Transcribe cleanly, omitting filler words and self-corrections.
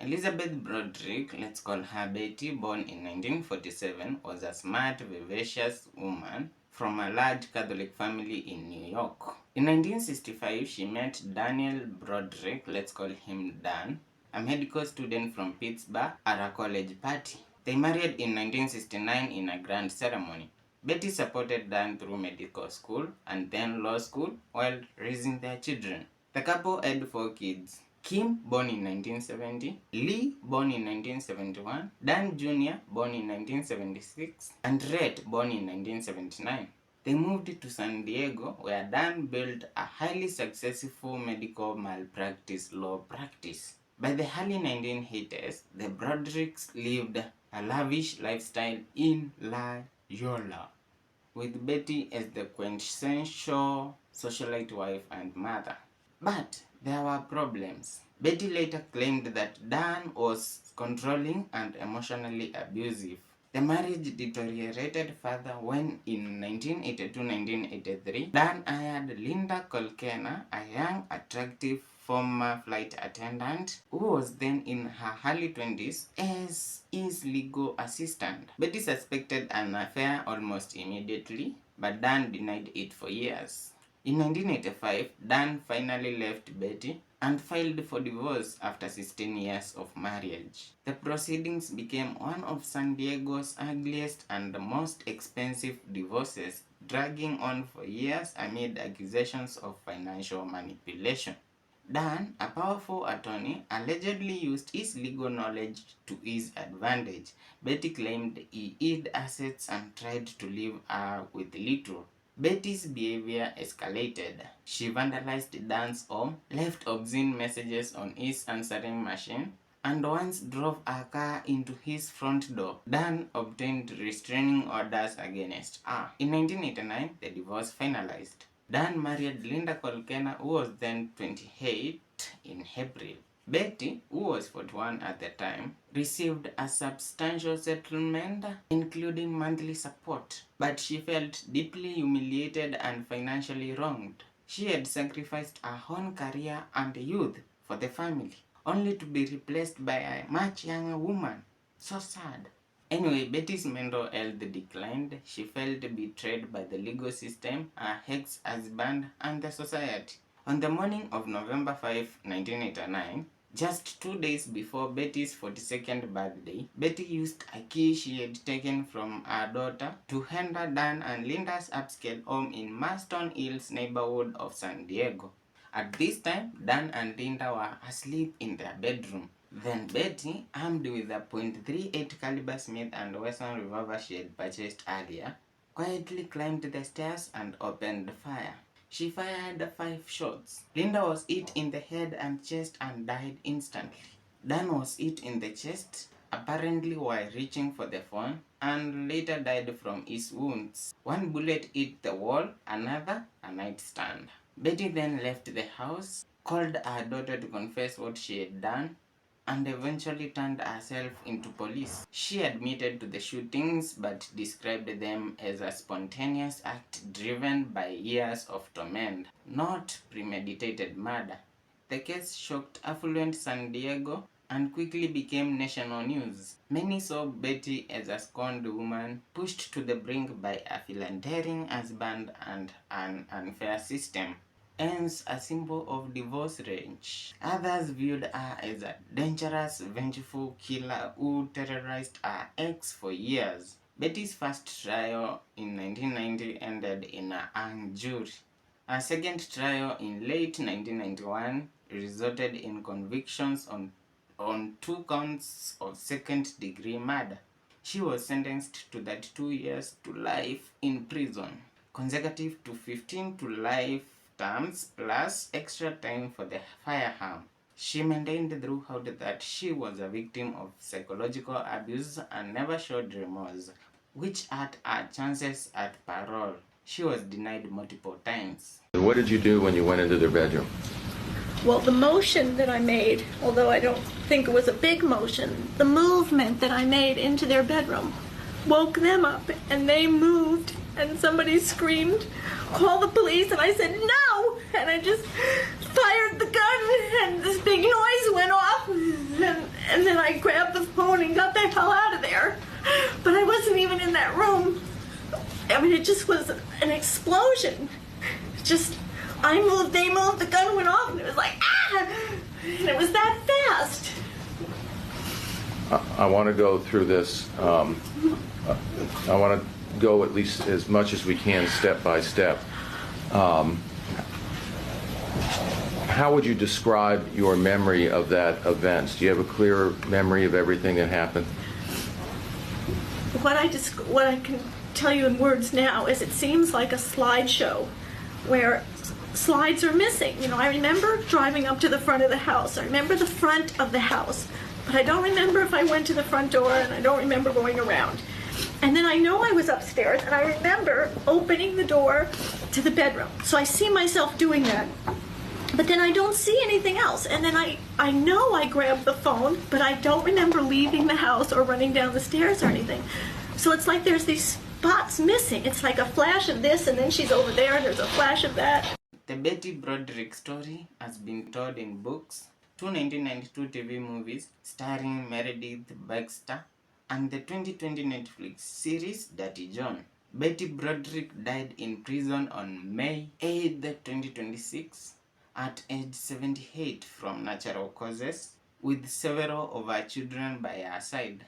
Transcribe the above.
Elizabeth Broderick, let's call her Betty, born in 1947, was a smart, vivacious woman from a large Catholic family in New York. In 1965, she met Daniel Broderick, let's call him Dan, a medical student from Pittsburgh, at a college party. They married in 1969 in a grand ceremony. Betty supported Dan through medical school and then law school while raising their children. The couple had 4 kids. Kim, born in 1970, Lee, born in 1971, Dan Jr., born in 1976, and Rhett, born in 1979. They moved to San Diego, where Dan built a highly successful medical malpractice law practice. By the early 1980s, the Brodericks lived a lavish lifestyle in La Jolla, with Betty as the quintessential socialite wife and mother. But there were problems. Betty later claimed that Dan was controlling and emotionally abusive. The marriage deteriorated further when in 1982-1983, Dan hired Linda Kolkena, a young, attractive former flight attendant who was then in her early 20s, as his legal assistant. Betty suspected an affair almost immediately, but Dan denied it for years. In 1985, Dan finally left Betty and filed for divorce after 16 years of marriage. The proceedings became one of San Diego's ugliest and most expensive divorces, dragging on for years amid accusations of financial manipulation. Dan, a powerful attorney, allegedly used his legal knowledge to his advantage. Betty claimed he hid assets and tried to leave her with little. Betty's behavior escalated. She vandalized Dan's home, left obscene messages on his answering machine, and once drove her car into his front door. Dan obtained restraining orders against her. In 1989, the divorce finalized. Dan married Linda Kolkena, who was then 28, in April. Betty, who was 41 at the time, received a substantial settlement, including monthly support, but she felt deeply humiliated and financially wronged. She had sacrificed her own career and youth for the family, only to be replaced by a much younger woman. So sad. Anyway, Betty's mental health declined. She felt betrayed by the legal system, her ex-husband, and the society. On the morning of November 5, 1989, just 2 days before Betty's 42nd birthday, Betty used a key she had taken from her daughter to enter Dan and Linda's upscale home in Marston Hills neighborhood of San Diego. At this time, Dan and Linda were asleep in their bedroom. Then Betty, armed with a .38 caliber Smith & Wesson revolver she had purchased earlier, quietly climbed the stairs and opened fire. She fired 5 shots. Linda was hit in the head and chest and died instantly. Dan was hit in the chest, apparently while reaching for the phone, and later died from his wounds. 1 bullet hit the wall, another a nightstand. Betty then left the house, called her daughter to confess what she had done, and eventually turned herself into police. She admitted to the shootings but described them as a spontaneous act driven by years of torment, not premeditated murder. The case shocked affluent San Diego and quickly became national news. Many saw Betty as a scorned woman pushed to the brink by a philandering husband and an unfair system, hence a symbol of divorce rage. Others viewed her as a dangerous, vengeful killer who terrorized her ex for years. Betty's first trial in 1990 ended in a hung jury. Her second trial in late 1991 resulted in convictions on 2 counts of second-degree murder. She was sentenced to 32 years to life in prison, consecutive to 15 to life terms plus extra time for the firearm. She maintained throughout that she was a victim of psychological abuse and never showed remorse, which hurt her chances at parole. She was denied multiple times. What did you do when you went into their bedroom? Well, the motion that I made, although I don't think it was a big motion, the movement that I made into their bedroom woke them up, and they moved, and somebody screamed, "Call the police," and I said, "No!" And I just fired the gun, and this big noise went off, and and got the hell out of there. But I wasn't even in that room. I mean, it just was an explosion. Just, I moved, they moved, the gun went off, and it was like, ah! And it was that fast. I want to go through this. I want to go at least as much as we can, step by step. How would you describe your memory of that event? Do you have a clear memory of everything that happened? What I can tell you in words now is it seems like a slideshow where slides are missing. You know, I remember driving up to the front of the house. I remember the front of the house, but I don't remember if I went to the front door, and I don't remember going around. And then I know I was upstairs, and I remember opening the door to the bedroom. So I see myself doing that. But then I don't see anything else. And then I know I grabbed the phone, but I don't remember leaving the house or running down the stairs or anything. So it's like there's these spots missing. It's like a flash of this, and then she's over there, and there's a flash of that. The Betty Broderick story has been told in books, 2 1992 TV movies starring Meredith Baxter, and the 2020 Netflix series Dirty John. Betty Broderick died in prison on May 8, 2026. At age 78 from natural causes, with several of her children by her side.